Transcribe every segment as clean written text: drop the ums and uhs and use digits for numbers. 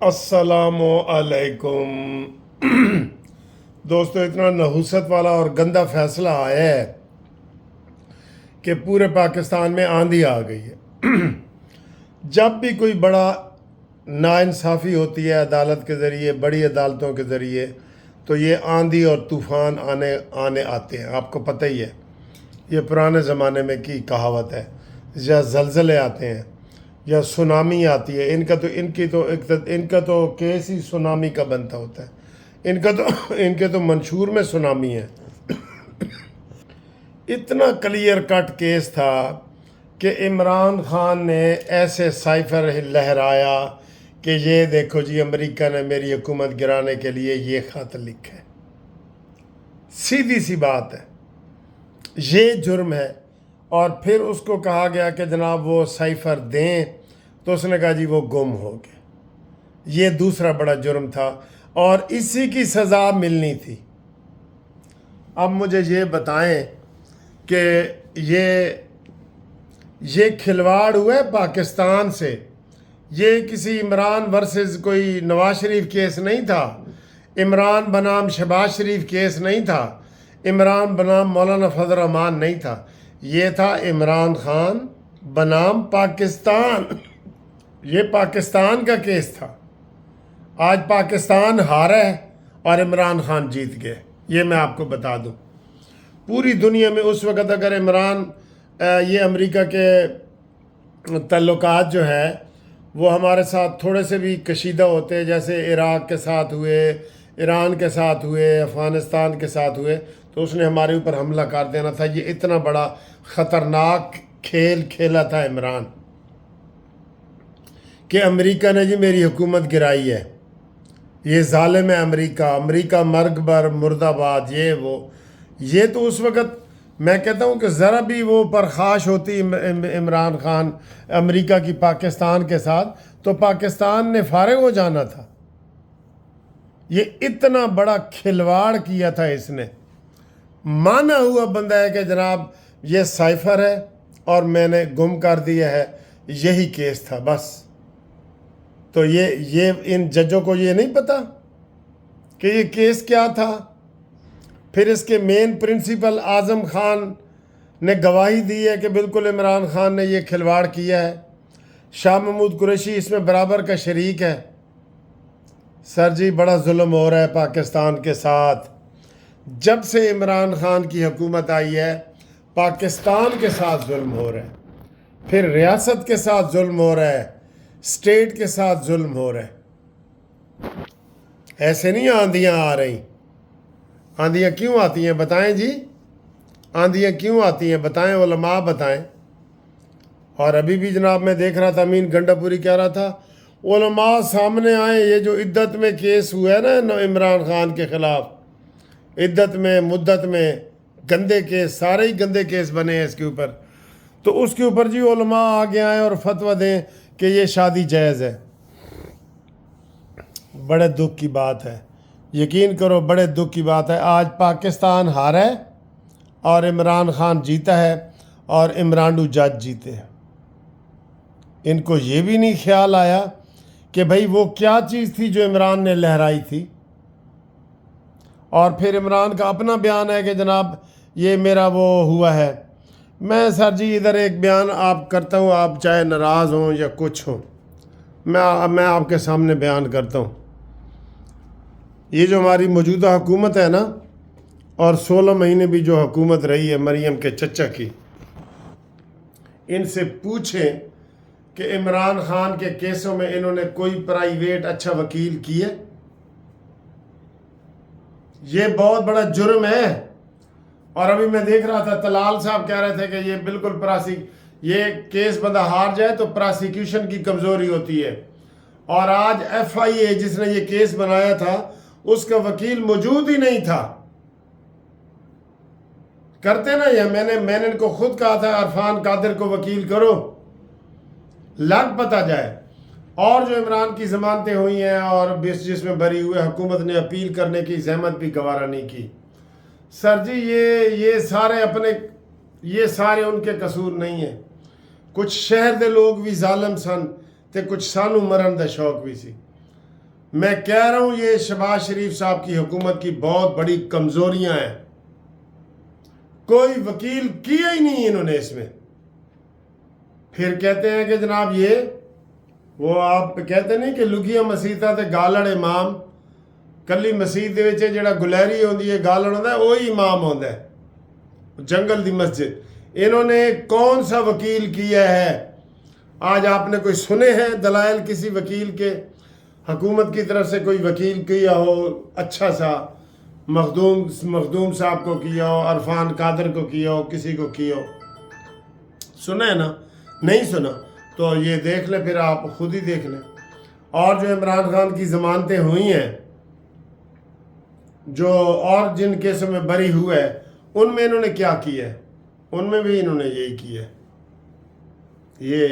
अस्सलामुअलैकुम। दोस्तों, इतना नहुसत वाला और गंदा फैसला आया है कि पूरे पाकिस्तान में आंधी आ गई है। जब भी कोई बड़ा नाइंसाफ़ी होती है अदालत के ज़रिए, बड़ी अदालतों के ज़रिए, तो ये आंधी और तूफ़ान आने आते हैं। आपको पता ही है, ये पुराने ज़माने में की कहावत है। या ज़लज़ले आते हैं या सुनामी आती है। इनका तो केस ही सुनामी का बनता होता है। इनके तो मंशूर में सुनामी है। इतना क्लियर कट केस था कि इमरान खान ने ऐसे साइफर लहराया कि ये देखो जी, अमेरिका ने मेरी हुकूमत गिराने के लिए ये ख़त लिखा है। सीधी सी बात है, ये जुर्म है। और फिर उसको कहा गया कि जनाब वो साइफर दें, तो उसने कहा जी वो गुम हो गए। ये दूसरा बड़ा जुर्म था और इसी की सज़ा मिलनी थी। अब मुझे ये बताएं कि ये खिलवाड़ हुआ है पाकिस्तान से। ये किसी इमरान वर्सेस कोई नवाज शरीफ केस नहीं था। इमरान बनाम शहबाज शरीफ केस नहीं था। इमरान बनाम मौलाना फजल रहमान नहीं था। ये था इमरान खान बनाम पाकिस्तान। ये पाकिस्तान का केस था। आज पाकिस्तान हारा है और इमरान खान जीत गए। ये मैं आपको बता दूं, पूरी दुनिया में उस वक़्त अगर ये अमेरिका के ताल्लुकात जो है वो हमारे साथ थोड़े से भी कशीदा होते, जैसे इराक़ के साथ हुए, ईरान के साथ हुए, अफ़गानिस्तान के साथ हुए, तो उसने हमारे ऊपर हमला कर देना था। ये इतना बड़ा ख़तरनाक खेल खेला था इमरान कि अमेरिका ने जी मेरी हुकूमत गिराई है, ये ज़ालिम है अमेरिका मर्ग बर मुर्दाबाद, ये वो। ये तो उस वक़्त मैं कहता हूँ कि ज़रा भी वो परखाश होती इमरान खान अमेरिका की पाकिस्तान के साथ, तो पाकिस्तान ने फारिग हो जाना था। ये इतना बड़ा खिलवाड़ किया था इसने। माना हुआ बंदा है कि जनाब ये साइफर है और मैंने गुम कर दिया है, यही केस था बस। तो ये इन जजों को ये नहीं पता कि ये केस क्या था। फिर इसके मेन प्रिंसिपल आज़म खान ने गवाही दी है कि बिल्कुल इमरान खान ने ये खिलवाड़ किया है। शाह महमूद कुरैशी इसमें बराबर का शरीक है। सर जी, बड़ा जुल्म हो रहा है पाकिस्तान के साथ। जब से इमरान खान की हुकूमत आई है, पाकिस्तान के साथ जुल्म हो रहा है, फिर रियासत के साथ जुल्म हो रहा है, स्टेट के साथ जुल्म हो रहा है। ऐसे नहीं आंधियाँ आ रही। आंधियाँ क्यों आती हैं बताएं जी? आंधियाँ क्यों आती हैं बताएं, उलमा बताएं। और अभी भी जनाब मैं देख रहा था, अमीन गंडापुरी कह रहा था उलमा सामने आए। ये जो इद्दत में केस हुआ है ना इमरान खान के ख़िलाफ़, इद्दत में मुद्दत में गंदे केस, सारे ही गंदे केस बने हैं इसके ऊपर, तो उसके ऊपर जी उलमा आगे आए और फतवा दें कि ये शादी जायज़ है। बड़े दुख की बात है, यकीन करो बड़े दुख की बात है। आज पाकिस्तान हारा है और इमरान खान जीता है और इमरानू जज जीते हैं। इनको ये भी नहीं ख्याल आया कि भाई वो क्या चीज़ थी जो इमरान ने लहराई थी। और फिर इमरान का अपना बयान है कि जनाब ये मेरा वो हुआ है। मैं सर जी इधर एक बयान आप करता हूँ, आप चाहे नाराज़ हों या कुछ हो, मैं आपके सामने बयान करता हूँ। ये जो हमारी मौजूदा हुकूमत है ना, और 16 महीने भी जो हुकूमत रही है मरियम के चचा की, इनसे पूछें कि इमरान खान के केसों में इन्होंने कोई प्राइवेट अच्छा वकील किए? ये बहुत बड़ा जुर्म है। और अभी मैं देख रहा था तलाल साहब कह रहे थे कि ये बिल्कुल ये केस बंदा हार जाए तो प्रोसिक्यूशन की कमज़ोरी होती है। और आज FIA जिसने ये केस बनाया था उसका वकील मौजूद ही नहीं था। करते ना ये, मैंने इनको खुद कहा था अरफान कादिर को वकील करो, लग पता जाए। और जो इमरान की ज़मानतें हुई हैं और जिसमें बरी हुए, हुकूमत ने अपील करने की जहमत भी गवारा नहीं की। सर जी ये सारे उनके कसूर नहीं है। कुछ शहर दे लोग भी जालिम सन ते कुछ सानू मरन दा शौक भी सी। میں کہہ رہا ہوں یہ شہباز شریف صاحب کی حکومت کی بہت بڑی کمزوریاں ہیں. کوئی وکیل کیا ہی نہیں انہوں نے اس میں. پھر کہتے ہیں کہ جناب یہ وہ آپ کہتے نہیں کہ لگیا مسیطا تے گالڑ امام. کلی مسیح دے وچ جڑا گلیری ہوندی ہے گالڑ ہوندا ہے وہی امام ہوندا ہے, جنگل دی مسجد. انہوں نے کون سا وکیل کیا ہے؟ آج آپ نے کوئی سنے ہیں دلائل کسی وکیل کے؟ حکومت کی طرف سے کوئی وکیل کیا ہو اچھا سا؟ مخدوم صاحب کو کیا ہو, عرفان قادر کو کیا ہو, کسی کو کیا ہو؟ سنا ہے نا؟ نہیں سنا تو یہ دیکھ لیں, پھر آپ خود ہی دیکھ لیں. اور جو عمران خان کی ضمانتیں ہوئی ہیں, جو اور جن کیسوں میں بری ہوا ہے, ان میں انہوں نے کیا کیا ہے؟ ان میں بھی انہوں نے یہی کیا ہے. یہ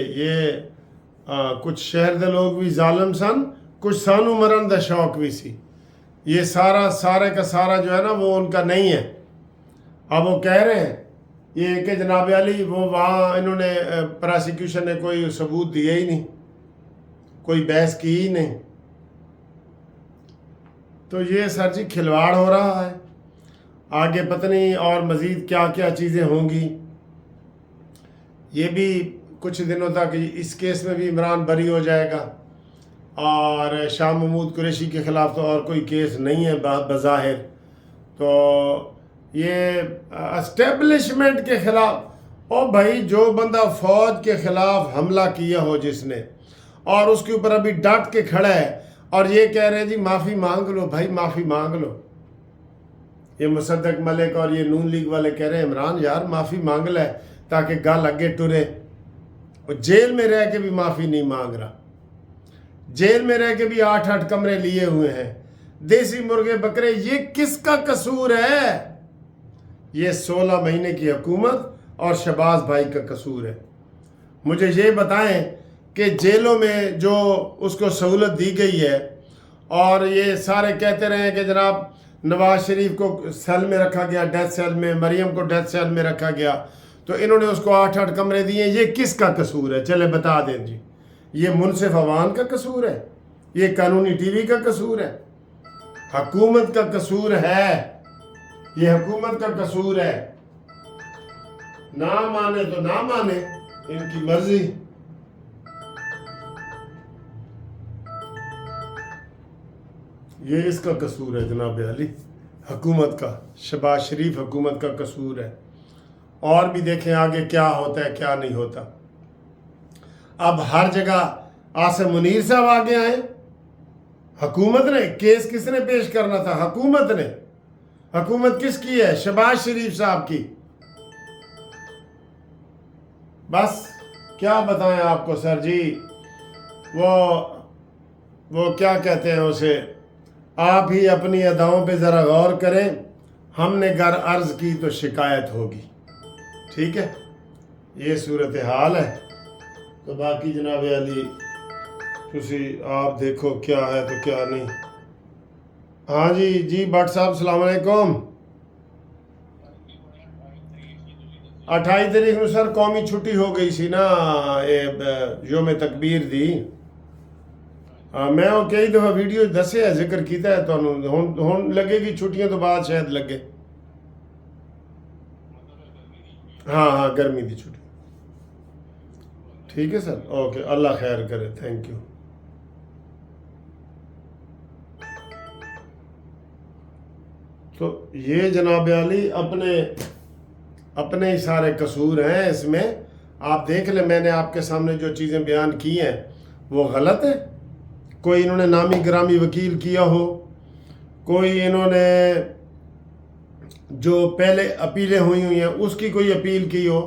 کچھ شہر دے لوگ بھی ظالم سن, کچھ سانو مرن دا شوق بھی سی. یہ سارے کا سارا جو ہے نا وہ ان کا نہیں ہے. اب وہ کہہ رہے ہیں یہ کہ جناب علی وہ وہاں انہوں نے پراسیکیوشن نے کوئی ثبوت دیا ہی نہیں, کوئی بحث کی ہی نہیں. تو یہ سر جی کھلواڑ ہو رہا ہے. آگے پتہ نہیں اور مزید کیا کیا چیزیں ہوں گی. یہ بھی کچھ دنوں تک اس کیس میں بھی عمران بری ہو جائے گا, اور شاہ محمود قریشی کے خلاف تو اور کوئی کیس نہیں ہے بظاہر. تو یہ اسٹیبلشمنٹ کے خلاف, او بھائی جو بندہ فوج کے خلاف حملہ کیا ہو جس نے, اور اس کے اوپر ابھی ڈٹ کے کھڑا ہے اور یہ کہہ رہے ہیں جی معافی مانگ لو. بھائی معافی مانگ لو. یہ مصدق ملک اور یہ نون لیگ والے کہہ رہے ہیں عمران یار معافی مانگ لے تاکہ گل اگے ٹرے. اور جیل میں رہ کے بھی معافی نہیں مانگ رہا. جیل میں رہ کے بھی 8 کمرے لیے ہوئے ہیں, دیسی مرغے بکرے. یہ کس کا قصور ہے؟ یہ 16 مہینے کی حکومت اور شہباز بھائی کا قصور ہے. مجھے یہ بتائیں کہ جیلوں میں جو اس کو سہولت دی گئی ہے, اور یہ سارے کہتے رہے ہیں کہ جناب نواز شریف کو سیل میں رکھا گیا, ڈیتھ سیل میں, مریم کو ڈیتھ سیل میں رکھا گیا, تو انہوں نے اس کو 8 کمرے دیے. یہ کس کا قصور ہے؟ چلے بتا دیں جی. یہ منصف عوام کا قصور ہے؟ یہ قانونی ٹی وی کا قصور ہے؟ حکومت کا قصور ہے. یہ حکومت کا قصور ہے. نہ مانے تو نہ مانے, ان کی مرضی. یہ اس کا قصور ہے جناب علی, حکومت کا, شہباز شریف حکومت کا قصور ہے. اور بھی دیکھیں آگے کیا ہوتا ہے کیا نہیں ہوتا. اب ہر جگہ عاصم منیر صاحب آگے آئے. حکومت نے کیس کس نے پیش کرنا تھا؟ حکومت نے. حکومت کس کی ہے؟ شہباز شریف صاحب کی. بس کیا بتائیں آپ کو سر جی. وہ کیا کہتے ہیں اسے, آپ ہی اپنی اداؤں پہ ذرا غور کریں. ہم نے گر عرض کی تو شکایت ہوگی. ٹھیک ہے, یہ صورتحال ہے. تو باقی جناب علی تسی آپ دیکھو کیا ہے تو کیا نہیں. ہاں جی بٹ صاحب السلام علیکم. 28 تاریخ نو سر قومی چھٹی ہو گئی سی نا, یوم تکبیر دی. میں کئی دفعہ ویڈیو دسے ہے, ذکر کیتا ہے تو ہون لگے گی چھٹیاں تو بعد شاید لگے. ہاں گرمی دی چھٹی. ٹھیک ہے سر, اوکے, اللہ خیر کرے, تھینک یو. تو یہ جناب علی اپنے ہی سارے قصور ہیں اس میں. آپ دیکھ لیں, میں نے آپ کے سامنے جو چیزیں بیان کی ہیں وہ غلط ہے. کوئی انہوں نے نامی گرامی وکیل کیا ہو, کوئی انہوں نے جو پہلے اپیلیں ہوئی ہیں اس کی کوئی اپیل کی ہو.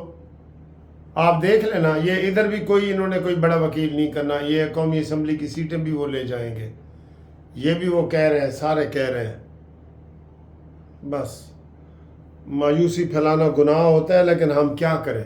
آپ دیکھ لینا, یہ ادھر بھی کوئی انہوں نے کوئی بڑا وکیل نہیں کرنا. یہ قومی اسمبلی کی سیٹیں بھی وہ لے جائیں گے. یہ بھی وہ کہہ رہے ہیں, سارے کہہ رہے ہیں. بس مایوسی پھیلانا گناہ ہوتا ہے, لیکن ہم کیا کریں.